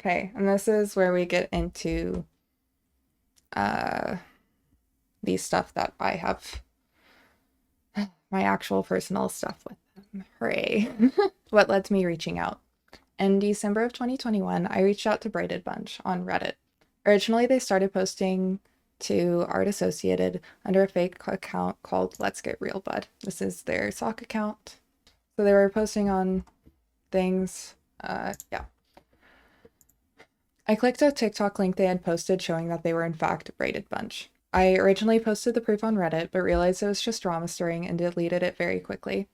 Okay, and this is where we get into the stuff that I have my actual personal stuff with them. Hooray. What led to me reaching out. In December of 2021, I reached out to Braided Bunch on Reddit. Originally, they started posting to Art Associated under a fake account called Let's Get Real Bud. This is their sock account. So they were posting on things. Yeah. I clicked a TikTok link they had posted showing that they were in fact a Braided Bunch. I originally posted the proof on Reddit, but realized it was just drama stirring and deleted it very quickly.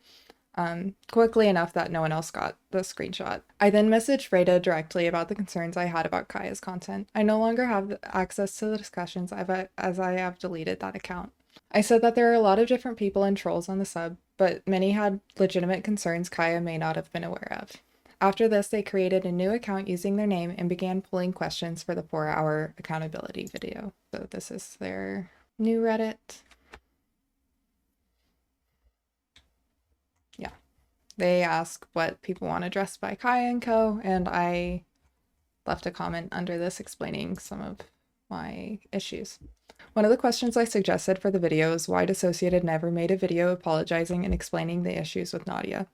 Quickly enough that no one else got the screenshot. I then messaged Rada directly about the concerns I had about Kaya's content. I no longer have access to the discussions as I have deleted that account. I said that there are a lot of different people and trolls on the sub, but many had legitimate concerns Kaya may not have been aware of. After this, they created a new account using their name and began pulling questions for the 4-hour accountability video. So this is their new Reddit. Yeah. They ask what people want addressed by Kaya and Co. And I left a comment under this explaining some of my issues. One of the questions I suggested for the video is why Dissociated never made a video apologizing and explaining the issues with Nadia.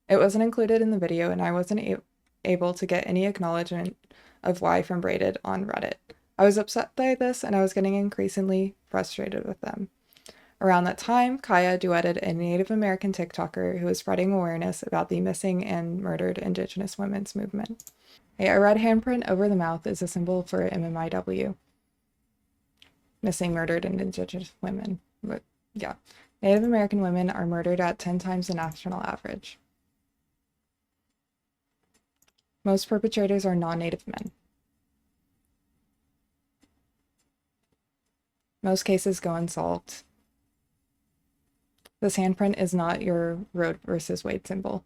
It wasn't included in the video, and I wasn't able to get any acknowledgement of why from Braided on Reddit. I was upset by this, and I was getting increasingly frustrated with them. Around that time, Kaya duetted a Native American TikToker who was spreading awareness about the missing and murdered Indigenous women's movement. A red handprint over the mouth is a symbol for MMIW. Missing, murdered, and Indigenous women. But yeah, Native American women are murdered at 10 times the national average. Most perpetrators are non-Native men. Most cases go unsolved. This handprint is not your Roe versus Wade symbol.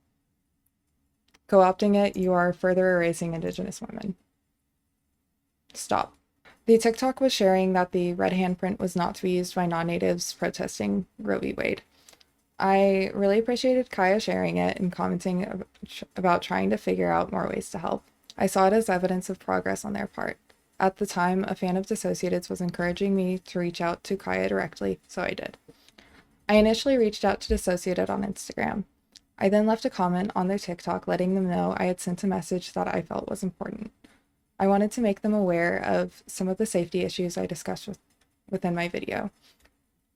Co-opting it, you are further erasing Indigenous women. Stop. The TikTok was sharing that the red handprint was not to be used by non-natives protesting Roe v. Wade. I really appreciated Kaya sharing it and commenting about trying to figure out more ways to help. I saw it as evidence of progress on their part. At the time, a fan of DissociaDID's was encouraging me to reach out to Kaya directly, so I did. I initially reached out to DissociaDID on Instagram. I then left a comment on their TikTok letting them know I had sent a message that I felt was important. I wanted to make them aware of some of the safety issues I discussed within my video.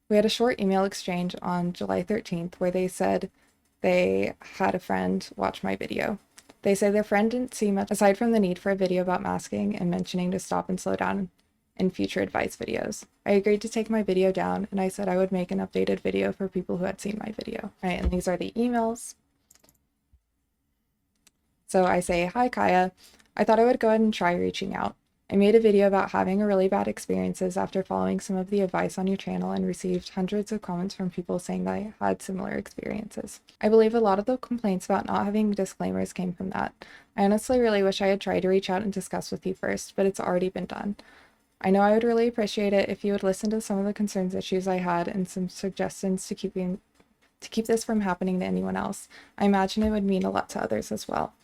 We had a short email exchange on July 13th where they said they had a friend watch my video. They say their friend didn't see much aside from the need for a video about masking and mentioning to stop and slow down in future advice videos. I agreed to take my video down, and I said I would make an updated video for people who had seen my video. All right, and these are the emails. So I say, hi Kaya, I thought I would go ahead and try reaching out. I made a video about having a really bad experiences after following some of the advice on your channel and received hundreds of comments from people saying that I had similar experiences. I believe a lot of the complaints about not having disclaimers came from that. I honestly really wish I had tried to reach out and discuss with you first, but it's already been done. I know I would really appreciate it if you would listen to some of the concerns issues I had and some suggestions to keep this from happening to anyone else. I imagine it would mean a lot to others as well.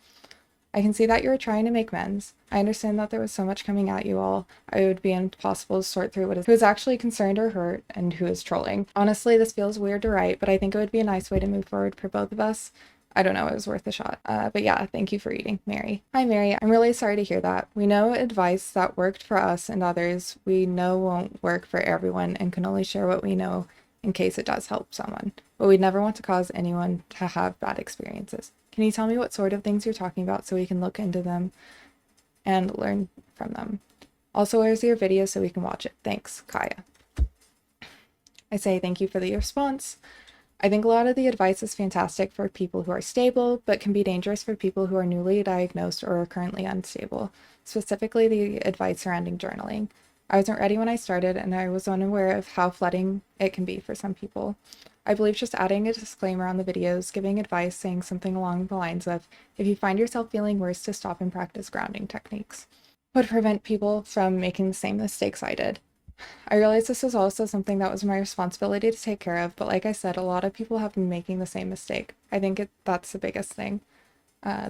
I can see that you are trying to make amends. I understand that there was so much coming at you all, it would be impossible to sort through who is actually concerned or hurt and who is trolling. Honestly, this feels weird to write, but I think it would be a nice way to move forward for both of us. I don't know, it was worth a shot. But yeah, thank you for reading, Mary. Hi, Mary. I'm really sorry to hear that. We know advice that worked for us and others we know won't work for everyone and can only share what we know in case it does help someone. But we'd never want to cause anyone to have bad experiences. Can you tell me what sort of things you're talking about so we can look into them and learn from them? Also, where's your video so we can watch it? Thanks, Kaya. I say thank you for the response. I think a lot of the advice is fantastic for people who are stable, but can be dangerous for people who are newly diagnosed or are currently unstable, specifically the advice surrounding journaling. I wasn't ready when I started, and I was unaware of how flooding it can be for some people. I believe just adding a disclaimer on the videos, giving advice, saying something along the lines of, if you find yourself feeling worse, to stop and practice grounding techniques, would prevent people from making the same mistakes I did. I realized this was also something that was my responsibility to take care of, but like I said, a lot of people have been making the same mistake. I think that's the biggest thing.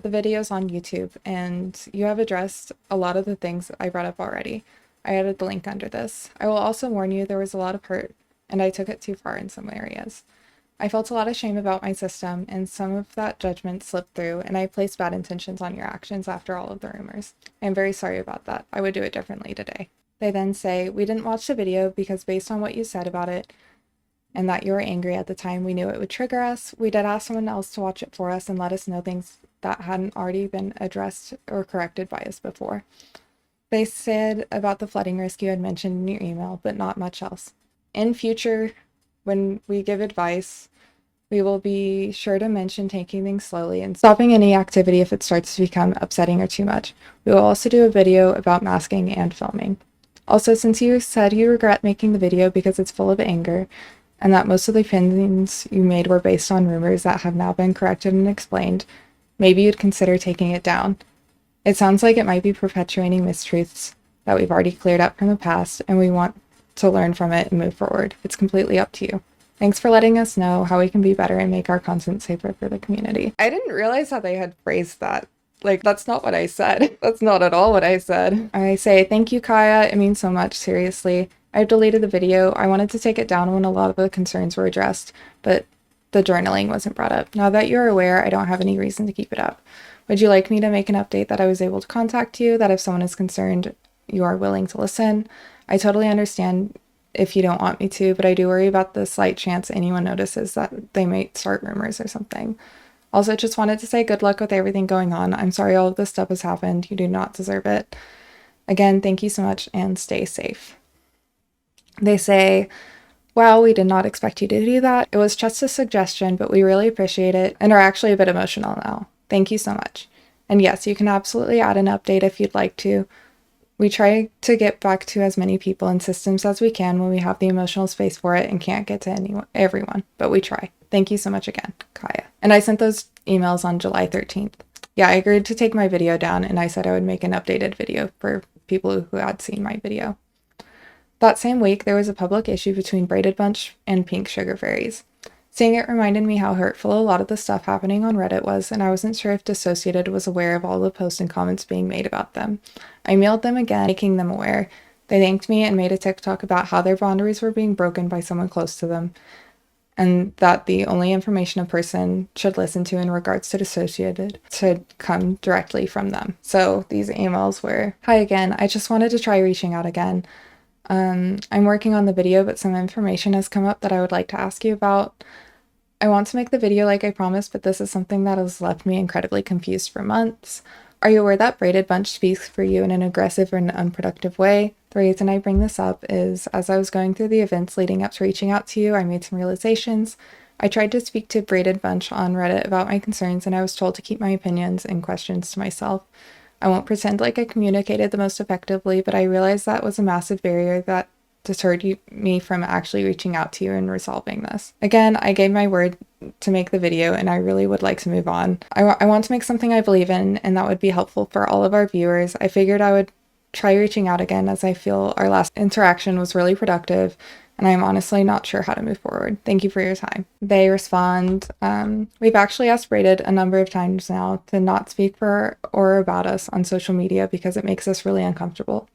the videos on YouTube, and you have addressed a lot of the things I brought up already. I added the link under this. I will also warn you there was a lot of hurt, and I took it too far in some areas. I felt a lot of shame about my system, and some of that judgment slipped through, and I placed bad intentions on your actions after all of the rumors. I am very sorry about that. I would do it differently today. They then say, we didn't watch the video because based on what you said about it, and that you were angry at the time, we knew it would trigger us. We did ask someone else to watch it for us and let us know things that hadn't already been addressed or corrected by us before. They said about the flooding risk you had mentioned in your email, but not much else. In future, when we give advice, we will be sure to mention taking things slowly and stopping any activity if it starts to become upsetting or too much. We will also do a video about masking and filming. Also, since you said you regret making the video because it's full of anger, and that most of the opinions you made were based on rumors that have now been corrected and explained, maybe you'd consider taking it down. It sounds like it might be perpetuating mistruths that we've already cleared up from the past, and we want to learn from it and move forward. It's completely up to you. Thanks for letting us know how we can be better and make our content safer for the community. I didn't realize how they had phrased that. Like, that's not what I said. That's not at all what I said. I say, thank you, Kaya. It means so much, seriously. I've deleted the video. I wanted to take it down when a lot of the concerns were addressed, but the journaling wasn't brought up. Now that you're aware, I don't have any reason to keep it up. Would you like me to make an update that I was able to contact you, that if someone is concerned, you are willing to listen? I totally understand if you don't want me to, but I do worry about the slight chance anyone notices that they might start rumors or something. Also, just wanted to say good luck with everything going on. I'm sorry all of this stuff has happened. You do not deserve it. Again, thank you so much and stay safe. They say, wow, we did not expect you to do that. It was just a suggestion, but we really appreciate it and are actually a bit emotional now. Thank you so much. And yes, you can absolutely add an update if you'd like to. We try to get back to as many people and systems as we can when we have the emotional space for it and can't get to everyone, but we try. Thank you so much again, Kaya. And I sent those emails on July 13th. Yeah, I agreed to take my video down, and I said I would make an updated video for people who had seen my video. That same week, there was a public issue between Braided Bunch and Pink Sugar Fairies. Seeing it reminded me how hurtful a lot of the stuff happening on Reddit was, and I wasn't sure if DissociaDID was aware of all the posts and comments being made about them. I mailed them again, making them aware. They thanked me and made a TikTok about how their boundaries were being broken by someone close to them, and that the only information a person should listen to in regards to DissociaDID should come directly from them. So these emails were, hi again, I just wanted to try reaching out again. I'm working on the video, but some information has come up that I would like to ask you about. I want to make the video like I promised, but this is something that has left me incredibly confused for months. Are you aware that Braided Bunch speaks for you in an aggressive and unproductive way? The reason I bring this up is, as I was going through the events leading up to reaching out to you, I made some realizations. I tried to speak to Braided Bunch on Reddit about my concerns, and I was told to keep my opinions and questions to myself. I won't pretend like I communicated the most effectively, but I realized that was a massive barrier that deterred me from actually reaching out to you and resolving this. Again, I gave my word to make the video, and I really would like to move on. I want to make something I believe in, and that would be helpful for all of our viewers. I figured I would try reaching out again, as I feel our last interaction was really productive, and I'm honestly not sure how to move forward. Thank you for your time. They respond, we've actually asked Braided a number of times now to not speak for or about us on social media because it makes us really uncomfortable.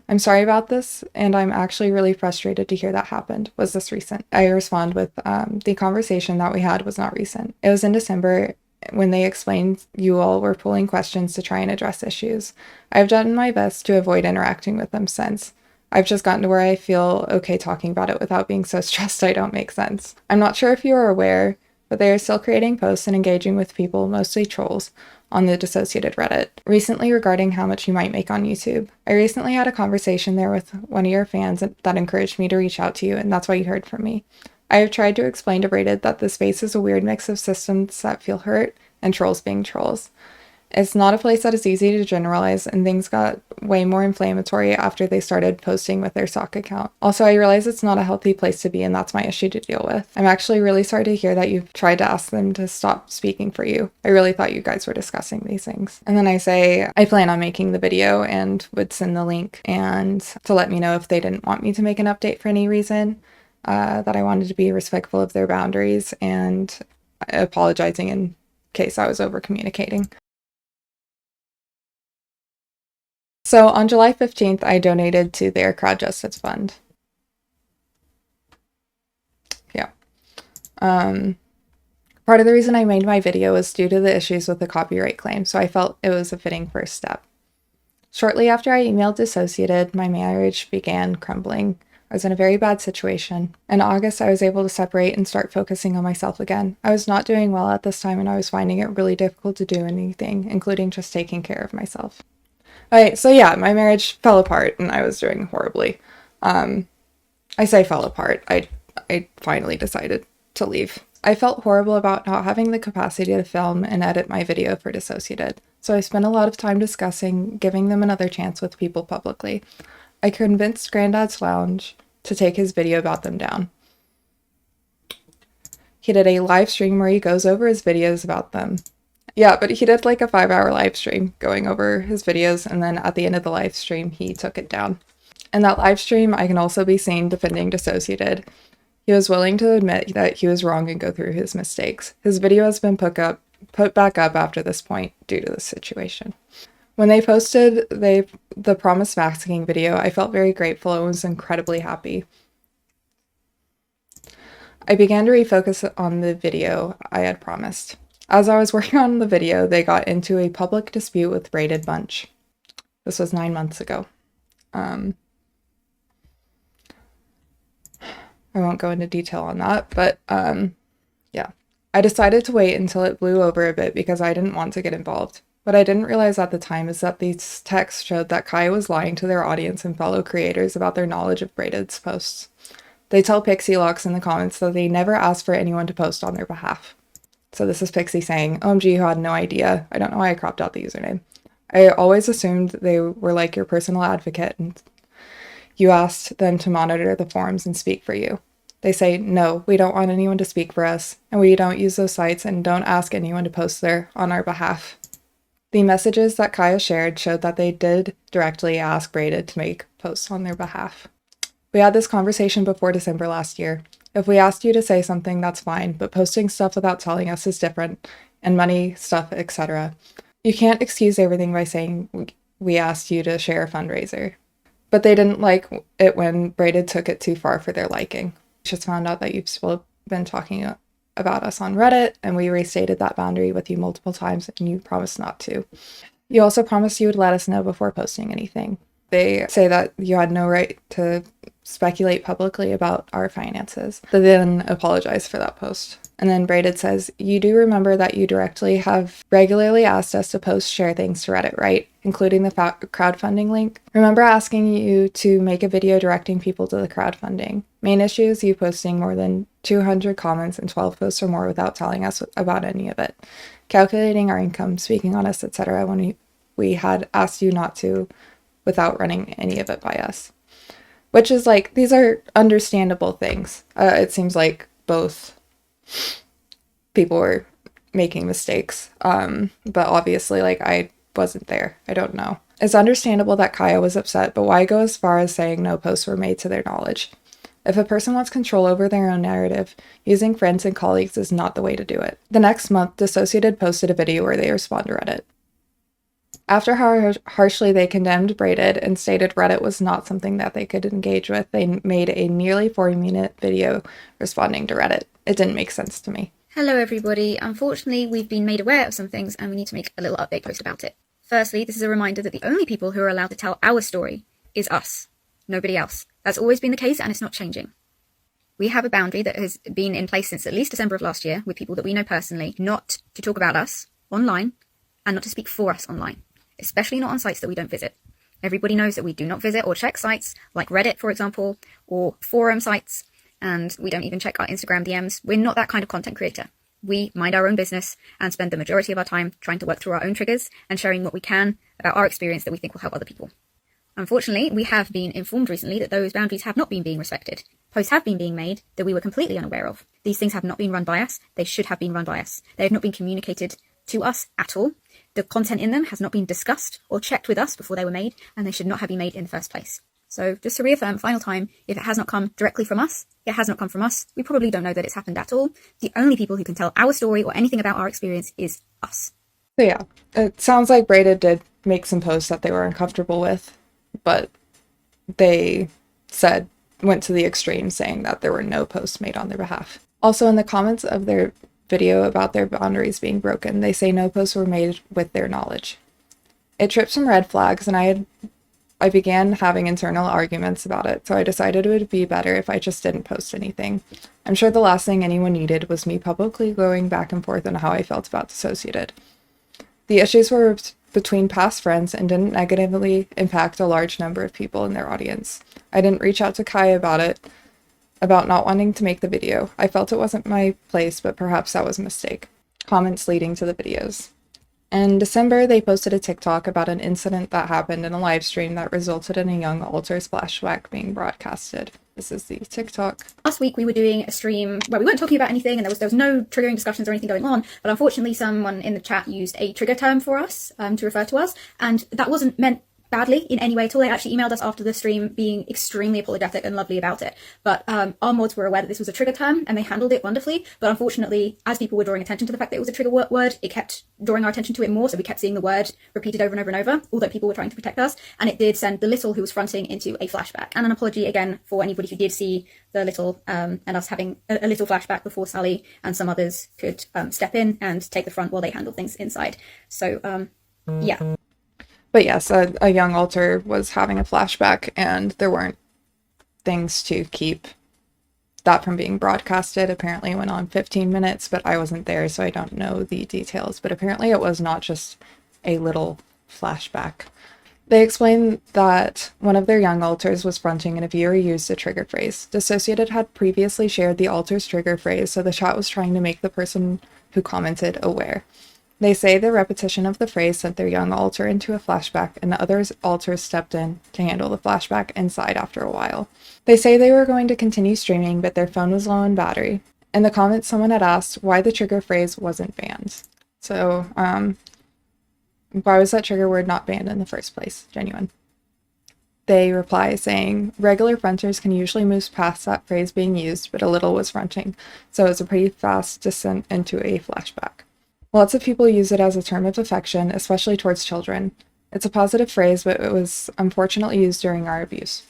I'm sorry about this, and I'm actually really frustrated to hear that happened. Was this recent? I respond with, the conversation that we had was not recent. It was in December when they explained you all were pulling questions to try and address issues. I've done my best to avoid interacting with them since. I've just gotten to where I feel okay talking about it without being so stressed I don't make sense. I'm not sure if you are aware, but they are still creating posts and engaging with people, mostly trolls, on the DissociaDID Reddit, recently regarding how much you might make on YouTube. I recently had a conversation there with one of your fans that encouraged me to reach out to you, and that's why you heard from me. I have tried to explain to Braided that the space is a weird mix of systems that feel hurt and trolls being trolls. It's not a place that is easy to generalize, and things got way more inflammatory after they started posting with their sock account. Also, I realize it's not a healthy place to be, and that's my issue to deal with. I'm actually really sorry to hear that you've tried to ask them to stop speaking for you. I really thought you guys were discussing these things. And then I say, I plan on making the video and would send the link, and to let me know if they didn't want me to make an update for any reason, that I wanted to be respectful of their boundaries, and apologizing in case I was over communicating. So on July 15th, I donated to their Crowd Justice Fund. Yeah. Part of the reason I made my video was due to the issues with the copyright claim, so I felt it was a fitting first step. Shortly after I emailed DissociaDID, my marriage began crumbling. I was in a very bad situation. In August, I was able to separate and start focusing on myself again. I was not doing well at this time, and I was finding it really difficult to do anything, including just taking care of myself. Alright, so yeah, my marriage fell apart, and I was doing horribly. I say fell apart. I finally decided to leave. I felt horrible about not having the capacity to film and edit my video for DissociaDID, so I spent a lot of time discussing giving them another chance with people publicly. I convinced Granddad's Lounge to take his video about them down. He did a live stream where he goes over his videos about them. Yeah, but he did like a 5-hour live stream going over his videos, and then at the end of the live stream, he took it down. In that live stream, I can also be seen defending DissociaDID. He was willing to admit that he was wrong and go through his mistakes. His video has been put back up after this point due to this situation. When they posted the Promise Masking video, I felt very grateful and was incredibly happy. I began to refocus on the video I had promised. As I was working on the video, they got into a public dispute with Braided Bunch. This was 9 months ago. I won't go into detail on that, but yeah. I decided to wait until it blew over a bit because I didn't want to get involved. What I didn't realize at the time is that these texts showed that Kaya was lying to their audience and fellow creators about their knowledge of Braided's posts. They tell Pixie Locks in the comments that they never asked for anyone to post on their behalf. So this is Pixie saying, OMG, who had no idea. I don't know why I cropped out the username. I always assumed they were like your personal advocate and you asked them to monitor the forums and speak for you. They say, no, we don't want anyone to speak for us, and we don't use those sites and don't ask anyone to post there on our behalf. The messages that Kaya shared showed that they did directly ask Braided to make posts on their behalf. We had this conversation before December last year. If we asked you to say something, that's fine, but posting stuff without telling us is different, and money, stuff, etc. You can't excuse everything by saying we asked you to share a fundraiser. But they didn't like it when Braided took it too far for their liking. We just found out that you've still been talking about us on Reddit, and we restated that boundary with you multiple times, and you promised not to. You also promised you would let us know before posting anything. They say that you had no right to speculate publicly about our finances. They then apologize for that post. And then Braided says, you do remember that you directly have regularly asked us to post share things to Reddit, right? Including the crowdfunding link. Remember asking you to make a video directing people to the crowdfunding. Main issue is you posting more than 200 comments and 12 posts or more without telling us about any of it. Calculating our income, speaking on us, etc. when we had asked you not to without running any of it by us. Which is like, these are understandable things. It seems like both people were making mistakes. But obviously, like, I wasn't there. I don't know. It's understandable that Kaya was upset, but why go as far as saying no posts were made to their knowledge? If a person wants control over their own narrative, using friends and colleagues is not the way to do it. The next month, DissociaDID posted a video where they respond to Reddit. After how harshly they condemned Braided and stated Reddit was not something that they could engage with, they made a nearly 40-minute video responding to Reddit. It didn't make sense to me. Hello everybody. Unfortunately, we've been made aware of some things and we need to make a little update post about it. Firstly, this is a reminder that the only people who are allowed to tell our story is us, nobody else. That's always been the case and it's not changing. We have a boundary that has been in place since at least December of last year with people that we know personally, not to talk about us online and not to speak for us online, especially not on sites that we don't visit. Everybody knows that we do not visit or check sites like Reddit, for example, or forum sites, and we don't even check our Instagram DMs. We're not that kind of content creator. We mind our own business and spend the majority of our time trying to work through our own triggers and sharing what we can about our experience that we think will help other people. Unfortunately, we have been informed recently that those boundaries have not been being respected. Posts have been being made that we were completely unaware of. These things have not been run by us. They should have been run by us. They have not been communicated to us at all. The content in them has not been discussed or checked with us before they were made, and they should not have been made in the first place. So just to reaffirm, final time, if it has not come directly from us, it has not come from us. We probably don't know that it's happened at all. The only people who can tell our story or anything about our experience is us. So yeah, it sounds like Braided did make some posts that they were uncomfortable with, but they went to the extreme saying that there were no posts made on their behalf. Also, in the comments of their video about their boundaries being broken, they say no posts were made with their knowledge. It tripped some red flags, and I began having internal arguments about it, so I decided it would be better if I just didn't post anything. I'm sure the last thing anyone needed was me publicly going back and forth on how I felt about DissociaDID. The issues were between past friends and didn't negatively impact a large number of people in their audience. I didn't reach out to Kaya about it, about not wanting to make the video. I felt it wasn't my place, but perhaps that was a mistake. Comments leading to the videos. In December, they posted a TikTok about an incident that happened in a live stream that resulted in a young altar's flashback being broadcasted. This is the TikTok. Last week we were doing a stream where we weren't talking about anything and there was no triggering discussions or anything going on, but unfortunately someone in the chat used a trigger term for us to refer to us, and that wasn't meant badly in any way at all. They actually emailed us after the stream being extremely apologetic and lovely about it. But our mods were aware that this was a trigger term and they handled it wonderfully. But unfortunately, as people were drawing attention to the fact that it was a trigger word, it kept drawing our attention to it more. So we kept seeing the word repeated over and over and over, although people were trying to protect us. And it did send the little who was fronting into a flashback. And an apology again for anybody who did see the little and us having a little flashback before Sally and some others could step in and take the front while they handled things inside. So yeah. But yes, a young altar was having a flashback, and there weren't things to keep that from being broadcasted. Apparently it went on 15 minutes, but I wasn't there, so I don't know the details. But apparently it was not just a little flashback. They explained that one of their young altars was fronting and a viewer used a trigger phrase. DissociaDID had previously shared the altar's trigger phrase, so the chat was trying to make the person who commented aware. They say the repetition of the phrase sent their young altar into a flashback, and the other altars stepped in to handle the flashback inside after a while. They say they were going to continue streaming, but their phone was low on battery. In the comments, someone had asked why the trigger phrase wasn't banned. So, why was that trigger word not banned in the first place? Genuine. They reply saying, regular fronters can usually move past that phrase being used, but a little was fronting, so it was a pretty fast descent into a flashback. Lots of people use it as a term of affection, especially towards children. It's a positive phrase, but it was unfortunately used during our abuse.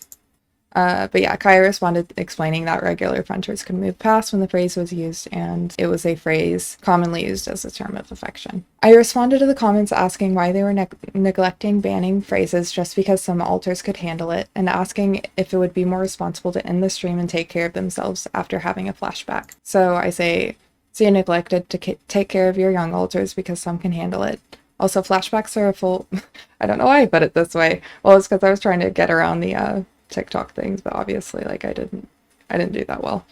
But yeah, Kaya responded explaining that regular fronters could move past when the phrase was used, and it was a phrase commonly used as a term of affection. I responded to the comments asking why they were neglecting banning phrases just because some altars could handle it, and asking if it would be more responsible to end the stream and take care of themselves after having a flashback. So I say, so you neglected to take care of your young altars because some can handle it. Also, flashbacks are a full... I don't know why I put it this way. Well, it's because I was trying to get around the TikTok things, but obviously, like, I didn't do that well.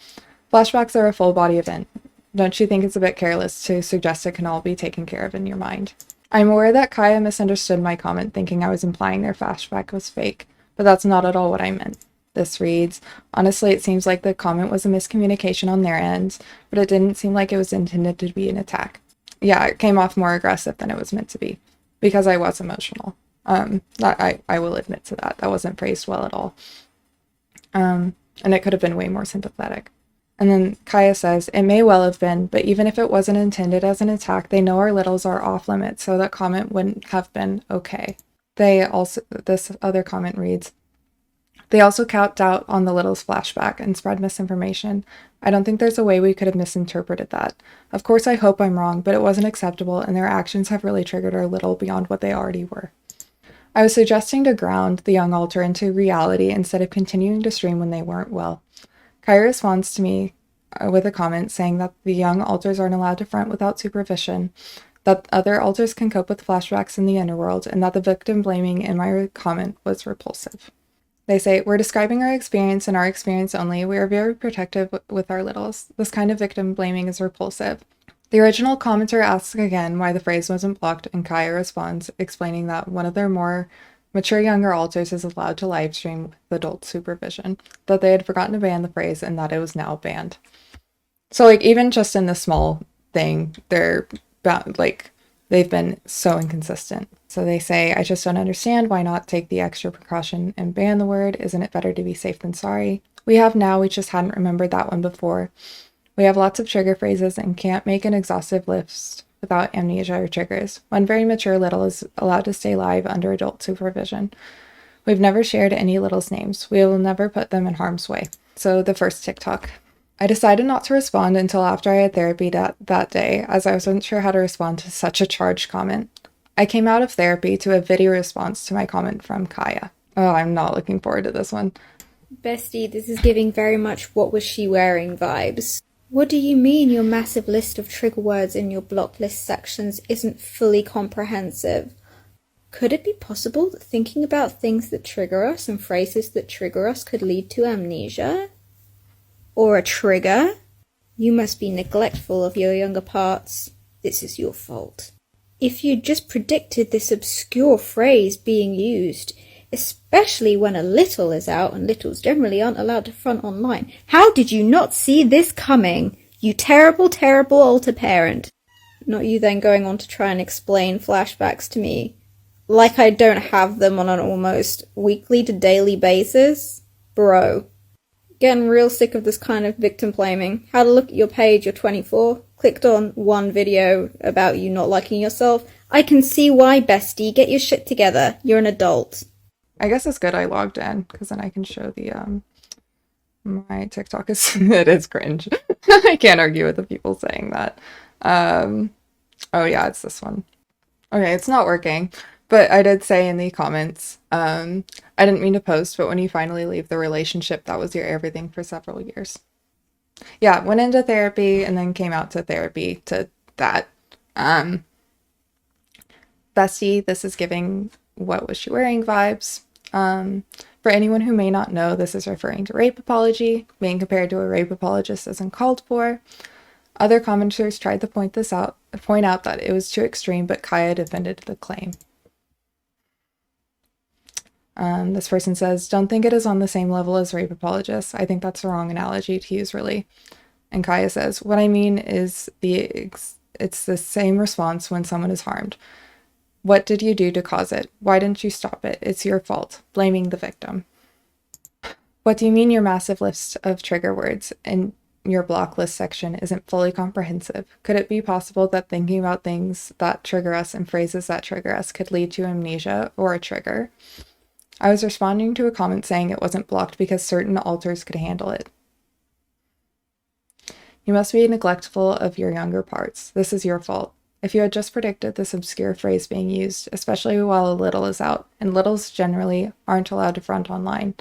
Flashbacks are a full body event. Don't you think it's a bit careless to suggest it can all be taken care of in your mind? I'm aware that Kaya misunderstood my comment, thinking I was implying their flashback was fake, but that's not at all what I meant. This reads, honestly, it seems like the comment was a miscommunication on their end, but it didn't seem like it was intended to be an attack. Yeah, it came off more aggressive than it was meant to be, because I was emotional. I will admit to that. That wasn't phrased well at all. And it could have been way more sympathetic. And then Kaya says, it may well have been, but even if it wasn't intended as an attack, they know our littles are off limits, so that comment wouldn't have been okay. This other comment reads, they also capped out on the little's flashback and spread misinformation. I don't think there's a way we could have misinterpreted that. Of course, I hope I'm wrong, but it wasn't acceptable, and their actions have really triggered our little beyond what they already were. I was suggesting to ground the young altar into reality instead of continuing to stream when they weren't well. Kaya responds to me with a comment saying that the young altars aren't allowed to front without supervision, that other altars can cope with flashbacks in the underworld, and that the victim blaming in my comment was repulsive. They say, we're describing our experience and our experience only. We are very protective with our littles. This kind of victim blaming is repulsive. The original commenter asks again why the phrase wasn't blocked, and Kaya responds, explaining that one of their more mature younger altars is allowed to livestream with adult supervision, that they had forgotten to ban the phrase, and that it was now banned. So, like, even just in this small thing, they've been so inconsistent. So they say, I just don't understand why not take the extra precaution and ban the word. Isn't it better to be safe than sorry? We have now, we just hadn't remembered that one before. We have lots of trigger phrases and can't make an exhaustive list without amnesia or triggers. One very mature little is allowed to stay live under adult supervision. We've never shared any littles' names. We will never put them in harm's way. So the first TikTok. I decided not to respond until after I had therapy that day, as I wasn't sure how to respond to such a charged comment. I came out of therapy to a video response to my comment from Kaya. Oh, I'm not looking forward to this one. Bestie, this is giving very much what was she wearing vibes. What do you mean your massive list of trigger words in your block list sections isn't fully comprehensive? Could it be possible that thinking about things that trigger us and phrases that trigger us could lead to amnesia? Or a trigger? You must be neglectful of your younger parts. This is your fault. If you just predicted this obscure phrase being used, especially when a little is out and littles generally aren't allowed to front online, how did you not see this coming? You terrible, terrible alter parent. Not you then going on to try and explain flashbacks to me. Like I don't have them on an almost weekly to daily basis? Bro. Getting real sick of this kind of victim blaming. Had a look at your page, you're 24, clicked on one video about you not liking yourself. I can see why, bestie. Get your shit together. You're an adult. I guess it's good I logged in, because then I can show the, my TikTok is, it is cringe. I can't argue with the people saying that. Oh yeah, it's this one. Okay, it's not working. But I did say in the comments, I didn't mean to post, but when you finally leave the relationship, that was your everything for several years. Yeah, went into therapy and then came out to therapy to that. Bestie, this is giving what was she wearing vibes. For anyone who may not know, this is referring to rape apology. Being compared to a rape apologist isn't called for. Other commenters tried to point out that it was too extreme, but Kaya defended the claim. This person says, don't think it is on the same level as rape apologists. I think that's the wrong analogy to use, really. And Kaya says, what I mean is it's the same response when someone is harmed. What did you do to cause it? Why didn't you stop it? It's your fault. Blaming the victim. What do you mean your massive list of trigger words in your block list section isn't fully comprehensive? Could it be possible that thinking about things that trigger us and phrases that trigger us could lead to amnesia or a trigger? I was responding to a comment saying it wasn't blocked because certain alters could handle it. You must be neglectful of your younger parts. This is your fault. If you had just predicted this obscure phrase being used, especially while a little is out, and littles generally aren't allowed to front online,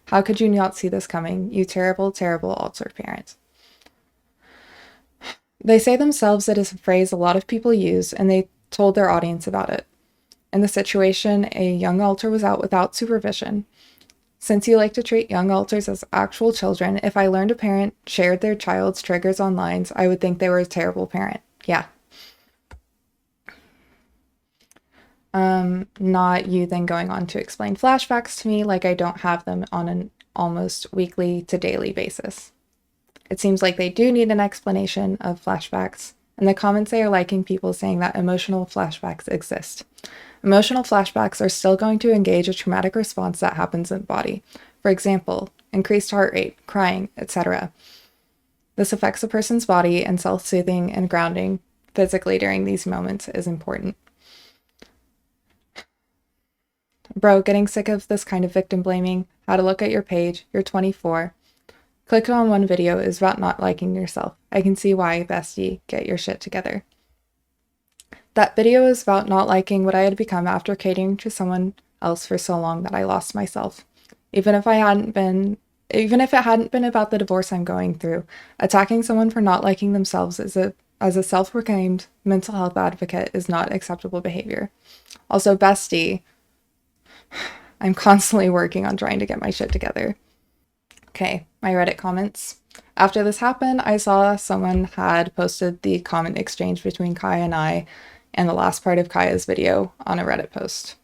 how could you not see this coming, you terrible, terrible alter parent? They say themselves it is a phrase a lot of people use, and they told their audience about it. In the situation, a young alter was out without supervision. Since you like to treat young alters as actual children, if I learned a parent shared their child's triggers online, I would think they were a terrible parent. Yeah. Not you then going on to explain flashbacks to me like I don't have them on an almost weekly to daily basis. It seems like they do need an explanation of flashbacks. In the comments, they are liking people saying that emotional flashbacks exist. Emotional flashbacks are still going to engage a traumatic response that happens in the body. For example, increased heart rate, crying, etc. This affects a person's body, and self-soothing and grounding physically during these moments is important. Bro, getting sick of this kind of victim blaming. How to look at your page. You're 24. Click on one video is about not liking yourself. I can see why, bestie. Get your shit together. That video is about not liking what I had become after catering to someone else for so long that I lost myself. Even if it hadn't been about the divorce I'm going through, attacking someone for not liking themselves as a self-proclaimed mental health advocate is not acceptable behavior. Also, bestie, I'm constantly working on trying to get my shit together. Okay, my Reddit comments. After this happened, I saw someone had posted the comment exchange between Kaya and I and the last part of Kaya's video on a Reddit post.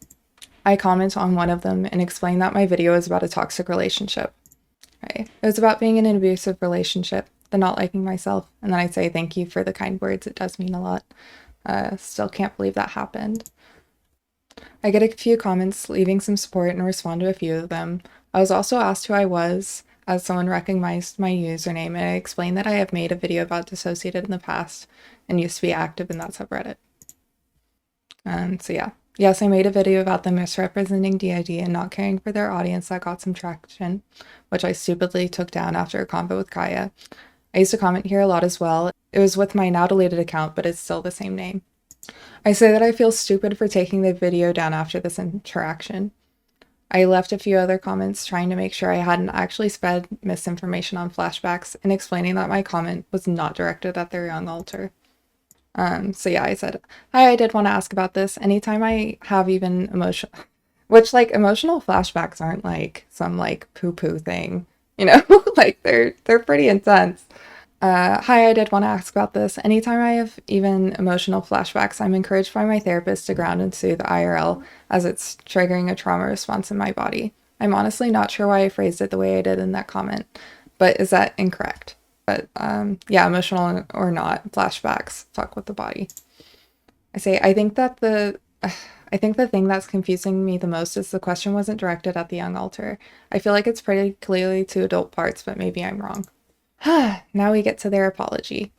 I comment on one of them and explain that my video is about a toxic relationship. Okay. It was about being in an abusive relationship, the not liking myself, and then I say thank you for the kind words, it does mean a lot. Still can't believe that happened. I get a few comments leaving some support and respond to a few of them. I was also asked who I was, as someone recognized my username, and I explained that I have made a video about Dissociated in the past and used to be active in that subreddit. So yeah. Yes, I made a video about them misrepresenting DID and not caring for their audience that got some traction, which I stupidly took down after a convo with Kaya. I used to comment here a lot as well. It was with my now deleted account, but it's still the same name. I say that I feel stupid for taking the video down after this interaction. I left a few other comments trying to make sure I hadn't actually spread misinformation on flashbacks and explaining that my comment was not directed at their young alter. So yeah, I said, hi, I did want to ask about this. Anytime I have even emotional, which like emotional flashbacks aren't like some like poo-poo thing, you know, like they're pretty intense. Hi, I did want to ask about this. Anytime I have even emotional flashbacks, I'm encouraged by my therapist to ground and soothe IRL as it's triggering a trauma response in my body. I'm honestly not sure why I phrased it the way I did in that comment, but is that incorrect? But yeah, emotional or not, flashbacks fuck with the body. I think the thing that's confusing me the most is the question wasn't directed at the young alter. I feel like it's pretty clearly to adult parts, but maybe I'm wrong. Now we get to their apology.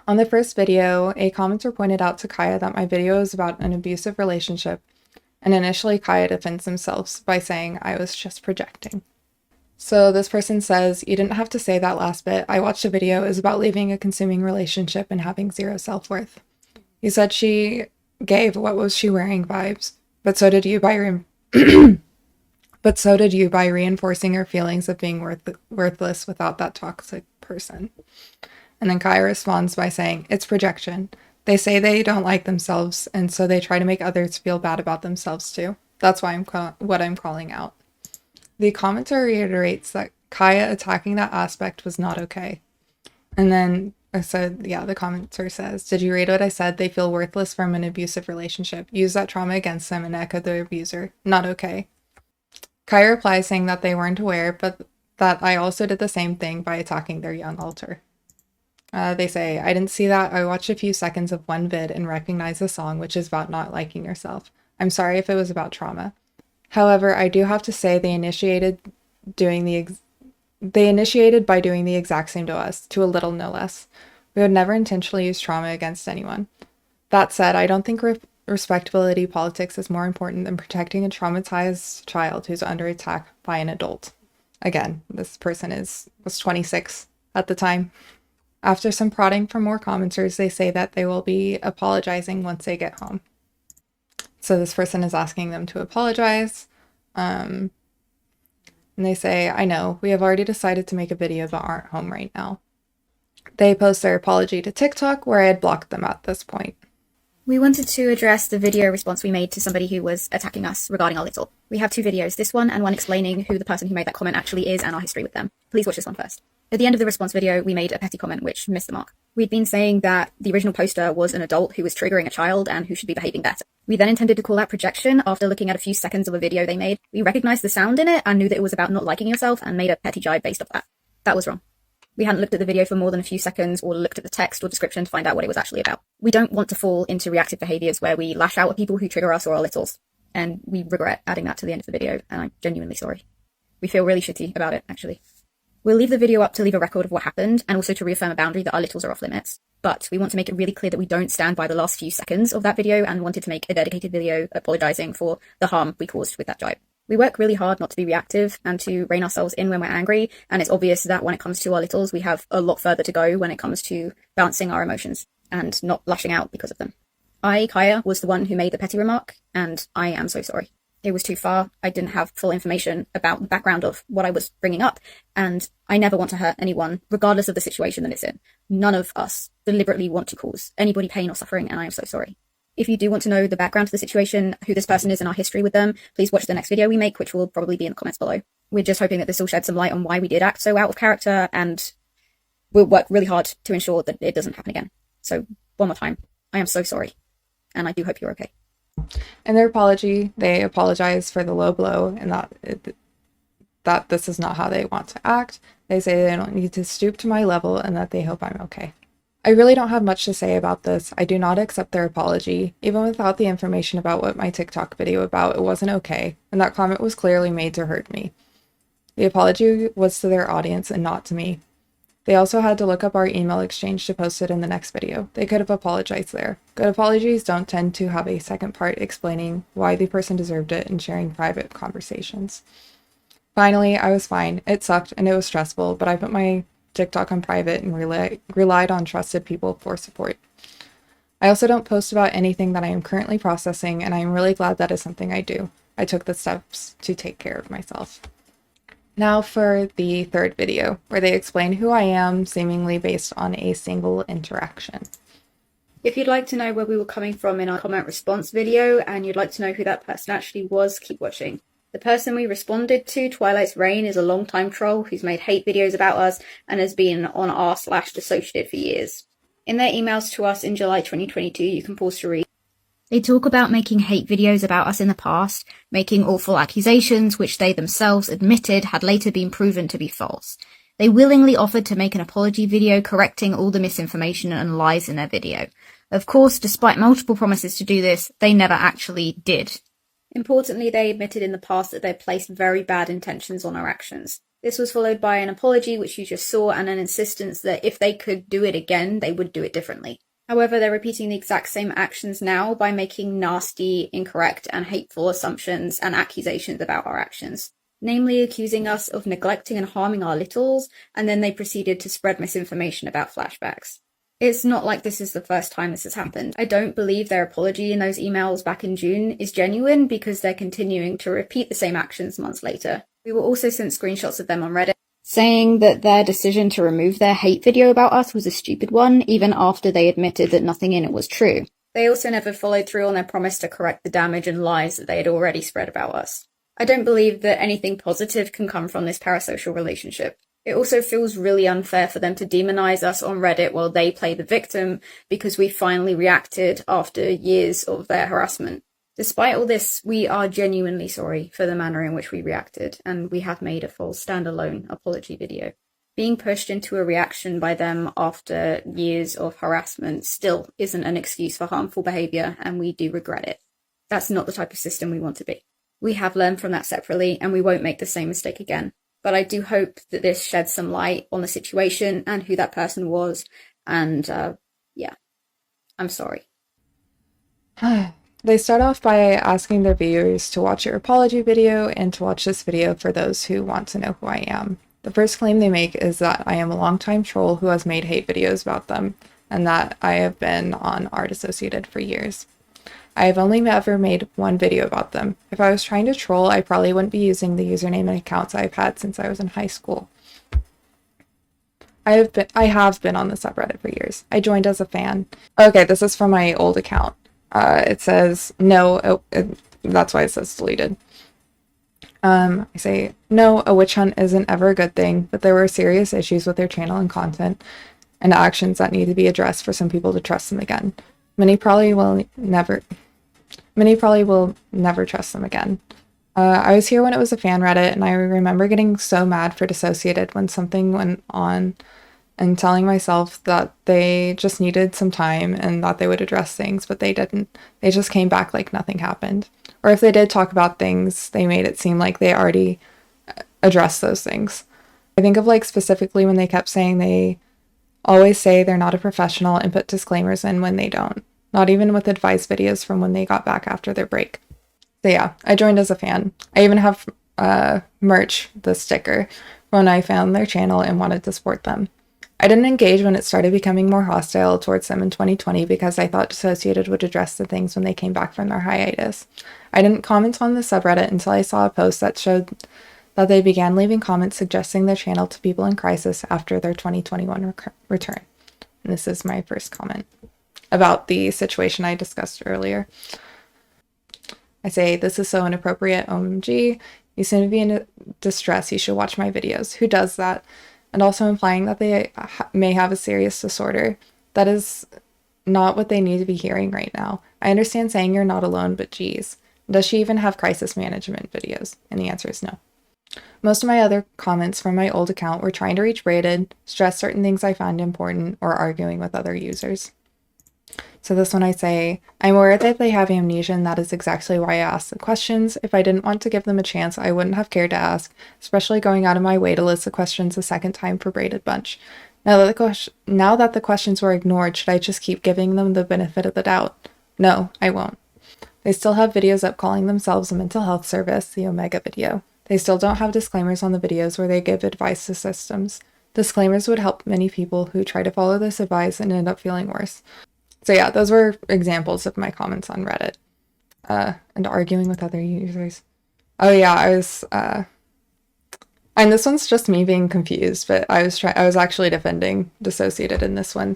On the first video, a commenter pointed out to Kaya that my video is about an abusive relationship, and initially Kaya defends themselves by saying I was just projecting. So this person says, you didn't have to say that last bit. I watched a video. It was about leaving a consuming relationship and having zero self-worth. You said she gave what was she wearing vibes, but so did you by reinforcing her feelings of being worthless without that toxic person. And then Kaya responds by saying, it's projection. They say they don't like themselves, and so they try to make others feel bad about themselves too. That's why I'm calling out. The commenter reiterates that Kaya attacking that aspect was not okay. And then the commenter says, did you read what I said? They feel worthless from an abusive relationship. Use that trauma against them and echo the abuser. Not okay. Kaya replies saying that they weren't aware, but that I also did the same thing by attacking their young alter. They say, I didn't see that. I watched a few seconds of one vid and recognized the song, which is about not liking yourself. I'm sorry if it was about trauma. However, I do have to say they initiated by doing the exact same to us, to a little no less. We would never intentionally use trauma against anyone. That said, I don't think respectability politics is more important than protecting a traumatized child who's under attack by an adult. Again, this person was 26 at the time. After some prodding from more commenters, they say that they will be apologizing once they get home. So this person is asking them to apologize. And they say, I know, we have already decided to make a video but aren't home right now. They post their apology to TikTok, where I had blocked them at this point. We wanted to address the video response we made to somebody who was attacking us regarding our little. We have two videos, this one and one explaining who the person who made that comment actually is and our history with them. Please watch this one first. At the end of the response video, we made a petty comment which missed the mark. We'd been saying that the original poster was an adult who was triggering a child and who should be behaving better. We then intended to call that projection after looking at a few seconds of a video they made. We recognized the sound in it and knew that it was about not liking yourself and made a petty jibe based off that. That was wrong. We hadn't looked at the video for more than a few seconds or looked at the text or description to find out what it was actually about. We don't want to fall into reactive behaviors where we lash out at people who trigger us or our littles. And we regret adding that to the end of the video, and I'm genuinely sorry. We feel really shitty about it, actually. We'll leave the video up to leave a record of what happened and also to reaffirm a boundary that our littles are off limits. But we want to make it really clear that we don't stand by the last few seconds of that video and wanted to make a dedicated video apologizing for the harm we caused with that jibe. We work really hard not to be reactive and to rein ourselves in when we're angry, and it's obvious that when it comes to our littles, we have a lot further to go when it comes to balancing our emotions and not lashing out because of them. I, Kaya, was the one who made the petty remark, and I am so sorry. It was too far. I didn't have full information about the background of what I was bringing up, and I never want to hurt anyone, regardless of the situation that it's in. None of us deliberately want to cause anybody pain or suffering, and I am so sorry. If you do want to know the background to the situation, who this person is and our history with them, please watch the next video we make, which will probably be in the comments below. We're just hoping that this will shed some light on why we did act so out of character, and we'll work really hard to ensure that it doesn't happen again. So, one more time, I am so sorry, and I do hope you're okay. In their apology, they apologize for the low blow and that this is not how they want to act. They say they don't need to stoop to my level and that they hope I'm okay. I really don't have much to say about this. I do not accept their apology. Even without the information about what my TikTok video about, it wasn't okay, and that comment was clearly made to hurt me. The apology was to their audience and not to me. They also had to look up our email exchange to post it in the next video. They could have apologized there. Good apologies don't tend to have a second part explaining why the person deserved it and sharing private conversations. Finally, I was fine. It sucked and it was stressful, but I put my TikTok on private and relied on trusted people for support. I also don't post about anything that I am currently processing, and I am really glad that is something I do. I took the steps to take care of myself. Now for the third video, where they explain who I am, seemingly based on a single interaction. If you'd like to know where we were coming from in our comment response video, and you'd like to know who that person actually was, keep watching. The person we responded to, Twilight's Reign, is a long-time troll who's made hate videos about us and has been on r/DissociaDID for years. In their emails to us in July 2022, you can pause to read. They talk about making hate videos about us in the past, making awful accusations which they themselves admitted had later been proven to be false. They willingly offered to make an apology video correcting all the misinformation and lies in their video. Of course, despite multiple promises to do this, they never actually did. Importantly, they admitted in the past that they placed very bad intentions on our actions. This was followed by an apology, which you just saw, and an insistence that if they could do it again, they would do it differently. However, they're repeating the exact same actions now by making nasty, incorrect, and hateful assumptions and accusations about our actions. Namely, accusing us of neglecting and harming our littles, and then they proceeded to spread misinformation about flashbacks. It's not like this is the first time this has happened. I don't believe their apology in those emails back in June is genuine because they're continuing to repeat the same actions months later. We were also sent screenshots of them on Reddit, saying that their decision to remove their hate video about us was a stupid one, even after they admitted that nothing in it was true. They also never followed through on their promise to correct the damage and lies that they had already spread about us. I don't believe that anything positive can come from this parasocial relationship. It also feels really unfair for them to demonize us on Reddit while they play the victim because we finally reacted after years of their harassment. Despite all this, we are genuinely sorry for the manner in which we reacted, and we have made a full standalone apology video. Being pushed into a reaction by them after years of harassment still isn't an excuse for harmful behaviour, and we do regret it. That's not the type of system we want to be. We have learned from that separately, and we won't make the same mistake again. But I do hope that this sheds some light on the situation and who that person was, and yeah, I'm sorry. They start off by asking their viewers to watch your apology video and to watch this video for those who want to know who I am. The first claim they make is that I am a longtime troll who has made hate videos about them, and that I have been on r/DissociaDID for years. I have only ever made one video about them. If I was trying to troll, I probably wouldn't be using the username and accounts I've had since I was in high school. I have been on the subreddit for years. I joined as a fan. Okay, this is from my old account. It says, no, that's why it says deleted. I say, no, a witch hunt isn't ever a good thing, but there were serious issues with their channel and content, and actions that need to be addressed for some people to trust them again. Many probably will never trust them again. I was here when it was a fan Reddit, and I remember getting so mad for DissociaDID when something went on and telling myself that they just needed some time and that they would address things, but they didn't. They just came back like nothing happened. Or if they did talk about things, they made it seem like they already addressed those things. I think of like specifically when they kept saying they always say they're not a professional and put disclaimers in when they don't. Not even with advice videos from when they got back after their break. So yeah, I joined as a fan. I even have merch, the sticker, when I found their channel and wanted to support them. I didn't engage when it started becoming more hostile towards them in 2020 because I thought DissociaDID would address the things when they came back from their hiatus. I didn't comment on the subreddit until I saw a post that showed that they began leaving comments suggesting their channel to people in crisis after their 2021 return. And this is my first comment about the situation I discussed earlier. I say, this is so inappropriate, OMG. You seem to be in distress, you should watch my videos. Who does that? And also implying that they may have a serious disorder. That is not what they need to be hearing right now. I understand saying you're not alone, but geez. Does she even have crisis management videos? And the answer is no. Most of my other comments from my old account were trying to reach Braided, stress certain things I found important, or arguing with other users. So this one I say, I'm aware that they have amnesia and that is exactly why I asked the questions. If I didn't want to give them a chance, I wouldn't have cared to ask, especially going out of my way to list the questions a second time for Braided Bunch. Now that the questions were ignored, should I just keep giving them the benefit of the doubt? No, I won't. They still have videos up calling themselves a mental health service, the Omega video. They still don't have disclaimers on the videos where they give advice to systems. Disclaimers would help many people who try to follow this advice and end up feeling worse. So yeah, those were examples of my comments on Reddit. And arguing with other users. Oh yeah, and this one's just me being confused, but I was actually defending Dissociated in this one.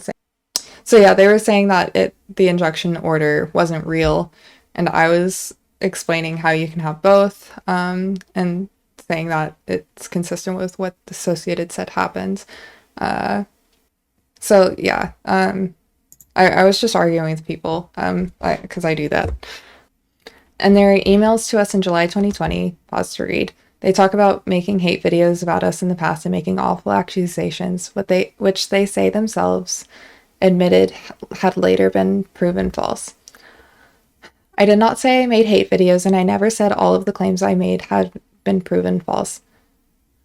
So yeah, they were saying that the injunction order wasn't real, and I was explaining how you can have both, and saying that it's consistent with what Dissociated said happens. So yeah, I was just arguing with people, because I do that. And there are emails to us in July 2020, pause to read. They talk about making hate videos about us in the past and making awful accusations, which they say themselves admitted had later been proven false. I did not say I made hate videos, and I never said all of the claims I made had been proven false.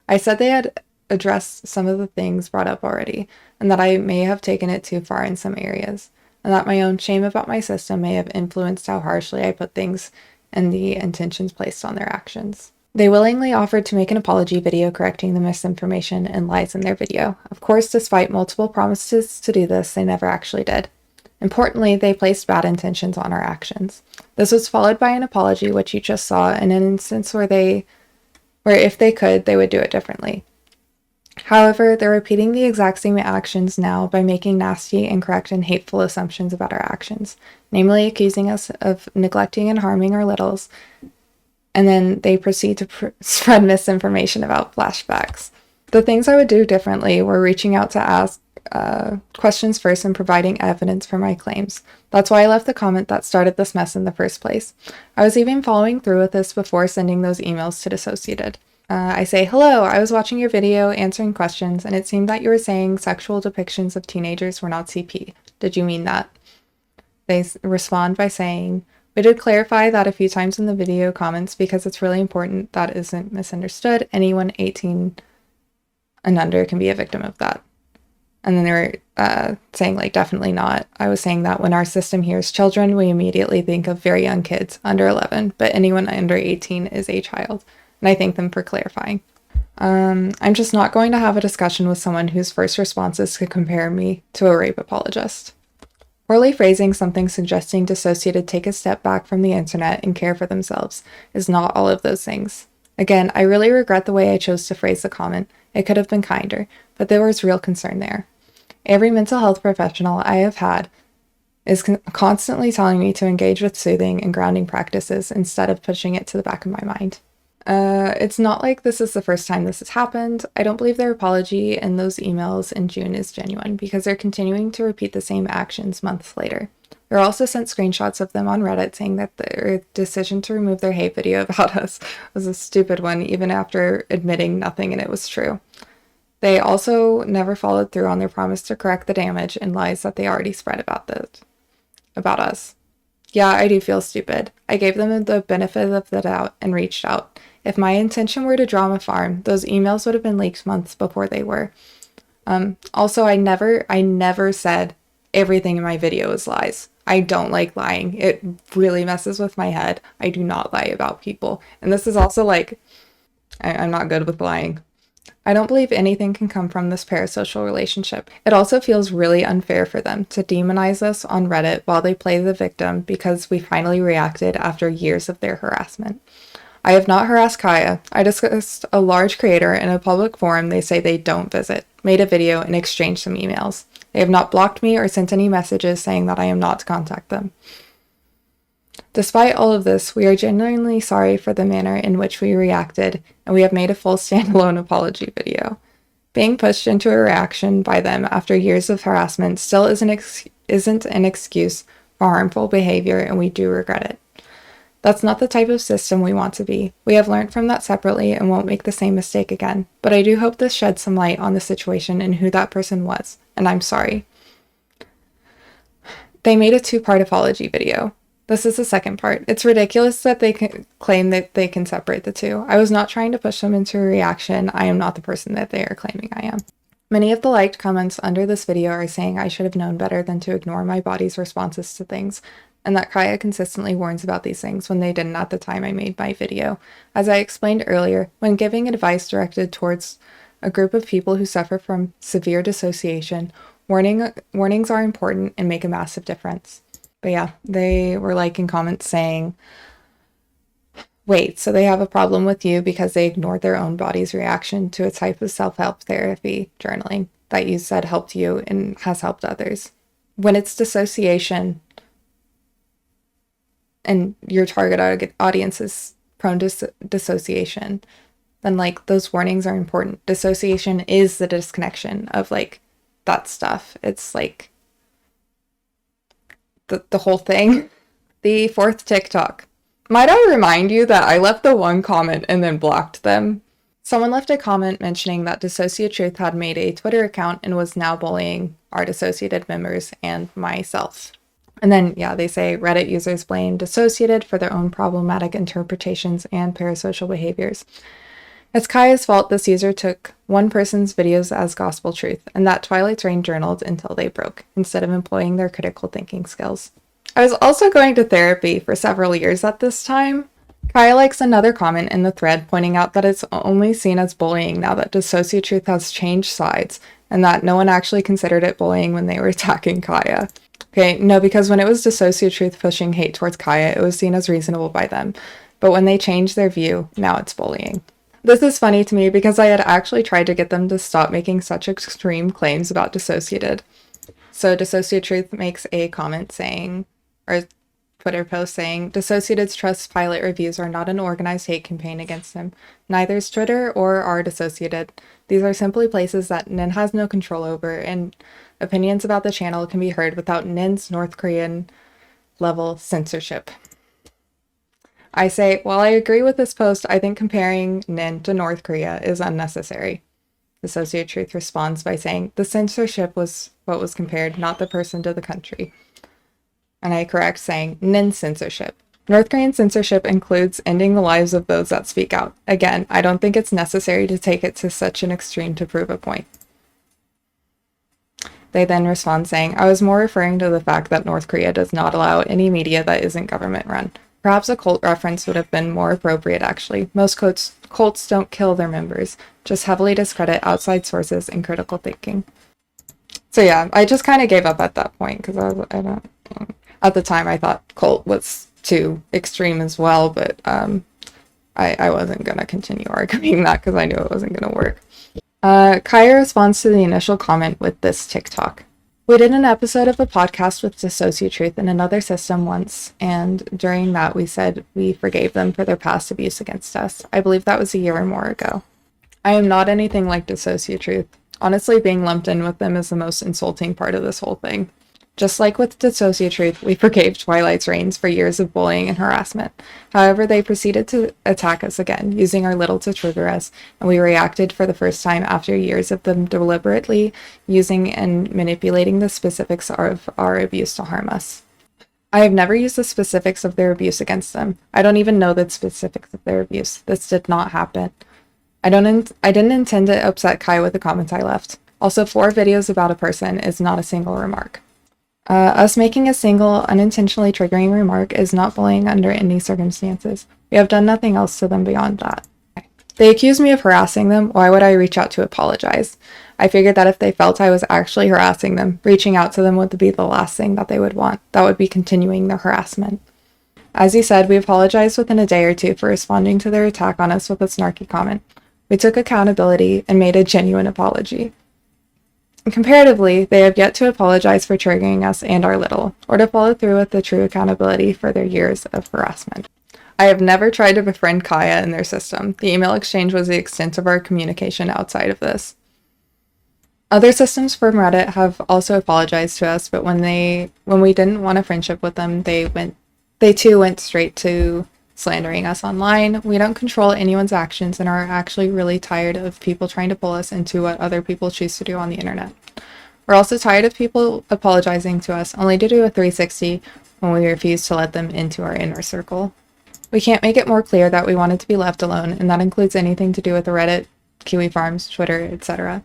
I said they had addressed some of the things brought up already, and that I may have taken it too far in some areas, and that my own shame about my system may have influenced how harshly I put things and the intentions placed on their actions. They willingly offered to make an apology video correcting the misinformation and lies in their video. Of course, despite multiple promises to do this, they never actually did. Importantly, they placed bad intentions on our actions. This was followed by an apology, which you just saw, in an instance where if they could, they would do it differently. However, they're repeating the exact same actions now by making nasty, incorrect, and hateful assumptions about our actions, namely accusing us of neglecting and harming our littles, and then they proceed to spread misinformation about flashbacks. The things I would do differently were reaching out to ask questions first and providing evidence for my claims. That's why I left the comment that started this mess in the first place. I was even following through with this before sending those emails to Dissociated. I say, hello, I was watching your video answering questions, and it seemed that you were saying sexual depictions of teenagers were not CP. Did you mean that? They respond by saying, we did clarify that a few times in the video comments because it's really important that isn't misunderstood. Anyone 18 and under can be a victim of that. And then they were saying, like, definitely not. I was saying that when our system hears children, we immediately think of very young kids, under 11, but anyone under 18 is a child. And I thank them for clarifying. I'm just not going to have a discussion with someone whose first response is to compare me to a rape apologist. Poorly phrasing something suggesting Dissociated take a step back from the internet and care for themselves is not all of those things. Again, I really regret the way I chose to phrase the comment. It could have been kinder, but there was real concern there. Every mental health professional I have had is constantly telling me to engage with soothing and grounding practices instead of pushing it to the back of my mind. It's not like this is the first time this has happened. I don't believe their apology in those emails in June is genuine because they're continuing to repeat the same actions months later. They're also sent screenshots of them on Reddit saying that their decision to remove their hate video about us was a stupid one, even after admitting nothing and it was true. They also never followed through on their promise to correct the damage and lies that they already spread about us. Yeah, I do feel stupid. I gave them the benefit of the doubt and reached out. If my intention were to drama farm, those emails would have been leaked months before they were. Also, I never said everything in my video is lies. I don't like lying. It really messes with my head. I do not lie about people. And this is also like, I'm not good with lying. I don't believe anything can come from this parasocial relationship. It also feels really unfair for them to demonize us on Reddit while they play the victim because we finally reacted after years of their harassment. I have not harassed Kaya. I discussed a large creator in a public forum they say they don't visit, made a video, and exchanged some emails. They have not blocked me or sent any messages saying that I am not to contact them. Despite all of this, we are genuinely sorry for the manner in which we reacted, and we have made a full standalone apology video. Being pushed into a reaction by them after years of harassment still isn't an excuse for harmful behavior, and we do regret it. That's not the type of system we want to be. We have learned from that separately and won't make the same mistake again, but I do hope this sheds some light on the situation and who that person was, and I'm sorry. They made a two-part apology video. This is the second part. It's ridiculous that they can claim that they can separate the two. I was not trying to push them into a reaction. I am not the person that they are claiming I am. Many of the liked comments under this video are saying I should have known better than to ignore my body's responses to things, and that Kaya consistently warns about these things when they didn't at the time I made my video. As I explained earlier, when giving advice directed towards a group of people who suffer from severe dissociation, warnings are important and make a massive difference. But yeah, they were liking comments saying, wait, so they have a problem with you because they ignored their own body's reaction to a type of self-help therapy, journaling, that you said helped you and has helped others. When it's dissociation and your target audience is prone to dissociation, then like those warnings are important. Dissociation is the disconnection of like that stuff. It's like the whole thing. The fourth TikTok. Might I remind you that I left the one comment and then blocked them? Someone left a comment mentioning that DissociaTruth had made a Twitter account and was now bullying our Dissociated members and myself. And then, yeah, they say Reddit users blame Dissociated for their own problematic interpretations and parasocial behaviors. It's Kaya's fault this user took one person's videos as gospel truth, and that Twilight's Reign journaled until they broke, instead of employing their critical thinking skills. I was also going to therapy for several years at this time. Kaya likes another comment in the thread pointing out that it's only seen as bullying now that DissociaTruth has changed sides, and that no one actually considered it bullying when they were attacking Kaya. Okay, no, because when it was DissociaTruth pushing hate towards Kaya, it was seen as reasonable by them. But when they changed their view, now it's bullying. This is funny to me because I had actually tried to get them to stop making such extreme claims about Dissociated. So DissociaTruth makes a comment saying, or Twitter post saying, Dissociated's Trustpilot reviews are not an organized hate campaign against him. Neither is Twitter or are Dissociated. These are simply places that Nin has no control over, and opinions about the channel can be heard without Nin's North Korean level censorship. I say, while I agree with this post, I think comparing Nin to North Korea is unnecessary. DissociaTruth responds by saying, the censorship was what was compared, not the person to the country. And I correct saying, Nin censorship. North Korean censorship includes ending the lives of those that speak out. Again, I don't think it's necessary to take it to such an extreme to prove a point. They then respond saying, I was more referring to the fact that North Korea does not allow any media that isn't government run. Perhaps a cult reference would have been more appropriate, actually. Most cults don't kill their members, just heavily discredit outside sources and critical thinking. So yeah, I just kind of gave up at that point, because at the time I thought cult was too extreme as well, but I wasn't going to continue arguing that because I knew it wasn't going to work. Kaya responds to the initial comment with this TikTok. We did an episode of a podcast with DissociaTruth in another system once, and during that we said we forgave them for their past abuse against us. I believe that was a year or more ago. I am not anything like DissociaTruth. Honestly, being lumped in with them is the most insulting part of this whole thing. Just like with DissociaTruth, we forgave Twilight's Reigns for years of bullying and harassment. However, they proceeded to attack us again, using our little to trigger us, and we reacted for the first time after years of them deliberately using and manipulating the specifics of our abuse to harm us. I have never used the specifics of their abuse against them. I don't even know the specifics of their abuse. This did not happen. I didn't intend to upset Kai with the comments I left. Also, 4 videos about a person is not a single remark. Us making a single, unintentionally triggering remark is not bullying under any circumstances. We have done nothing else to them beyond that. They accuse me of harassing them. Why would I reach out to apologize? I figured that if they felt I was actually harassing them, reaching out to them would be the last thing that they would want. That would be continuing the harassment. As he said, we apologized within a day or two for responding to their attack on us with a snarky comment. We took accountability and made a genuine apology. Comparatively, they have yet to apologize for triggering us and our little, or to follow through with the true accountability for their years of harassment. I have never tried to befriend Kaya in their system. The email exchange was the extent of our communication outside of this. Other systems from Reddit have also apologized to us, but when we didn't want a friendship with them, they too went straight to slandering us online. We don't control anyone's actions and are actually really tired of people trying to pull us into what other people choose to do on the internet. We're also tired of people apologizing to us only to do a 360 when we refuse to let them into our inner circle. We can't make it more clear that we wanted to be left alone, and that includes anything to do with the Reddit, Kiwi Farms, Twitter, etc.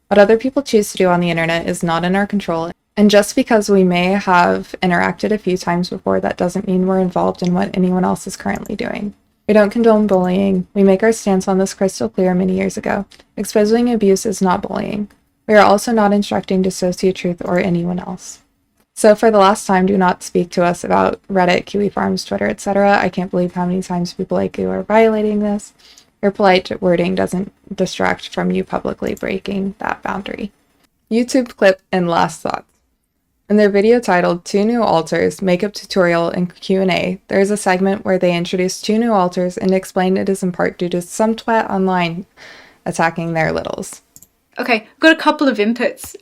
What other people choose to do on the internet is not in our control, and just because we may have interacted a few times before, that doesn't mean we're involved in what anyone else is currently doing. We don't condone bullying. We make our stance on this crystal clear many years ago. Exposing abuse is not bullying. We are also not instructing DissociaTruth or anyone else. So for the last time, do not speak to us about Reddit, Kiwi Farms, Twitter, etc. I can't believe how many times people like you are violating this. Your polite wording doesn't distract from you publicly breaking that boundary. YouTube clip and last thoughts. In their video titled 2 New Alters, Makeup Tutorial and Q&A, there is a segment where they introduce 2 new alters and explain it is in part due to some twat online attacking their littles. Okay, got a couple of inputs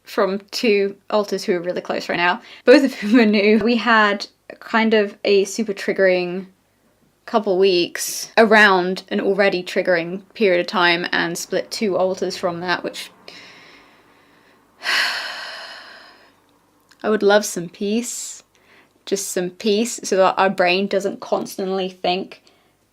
from 2 alters who are really close right now, both of whom are new. We had kind of a super triggering couple weeks around an already triggering period of time and split 2 alters from that, which I would love some peace, just some peace, so that our brain doesn't constantly think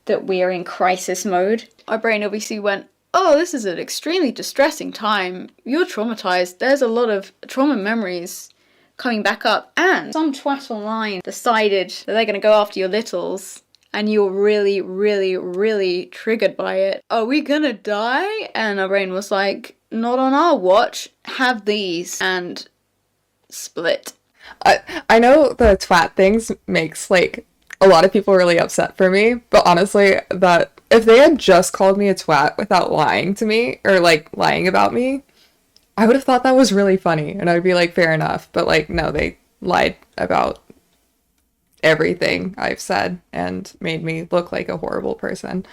that we are in crisis mode. Our brain obviously went, oh, this is an extremely distressing time. You're traumatized. There's a lot of trauma memories coming back up. And some twat online decided that they're going to go after your littles and you're really, really, really triggered by it. Are we going to die? And our brain was like, not on our watch. Have these. And split. I know the twat things makes like a lot of people really upset for me, but honestly, that if they had just called me a twat without lying to me or like lying about me, I would have thought that was really funny and I'd be like, fair enough. But like, no, they lied about everything I've said and made me look like a horrible person.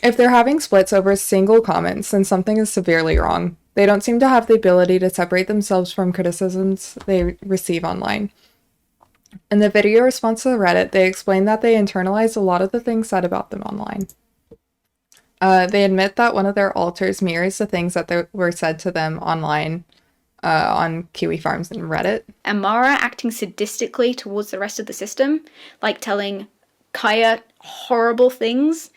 If they're having splits over single comments, then something is severely wrong. They don't seem to have the ability to separate themselves from criticisms they receive online. In the video response to the Reddit, they explain that they internalize a lot of the things said about them online. They admit that one of their alters mirrors the things that were said to them online on Kiwi Farms and Reddit. And Mara acting sadistically towards the rest of the system, like telling Kaya horrible things,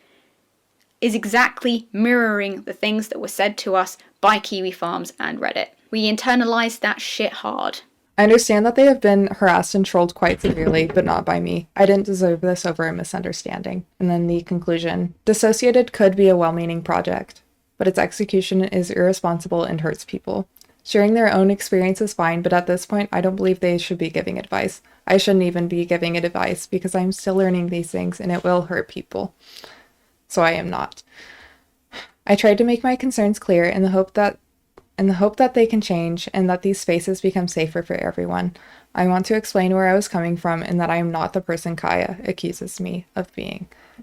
is exactly mirroring the things that were said to us by Kiwi Farms and Reddit. We internalize that shit hard. I understand that they have been harassed and trolled quite severely, but not by me. I didn't deserve this over a misunderstanding. And then the conclusion. Dissociated could be a well-meaning project, but its execution is irresponsible and hurts people. Sharing their own experience is fine, but at this point, I don't believe they should be giving advice. I shouldn't even be giving it advice because I'm still learning these things and it will hurt people. So I am not. I tried to make my concerns clear in the hope that they can change and that these spaces become safer for everyone. I want to explain where I was coming from and that I am not the person Kaya accuses me of being.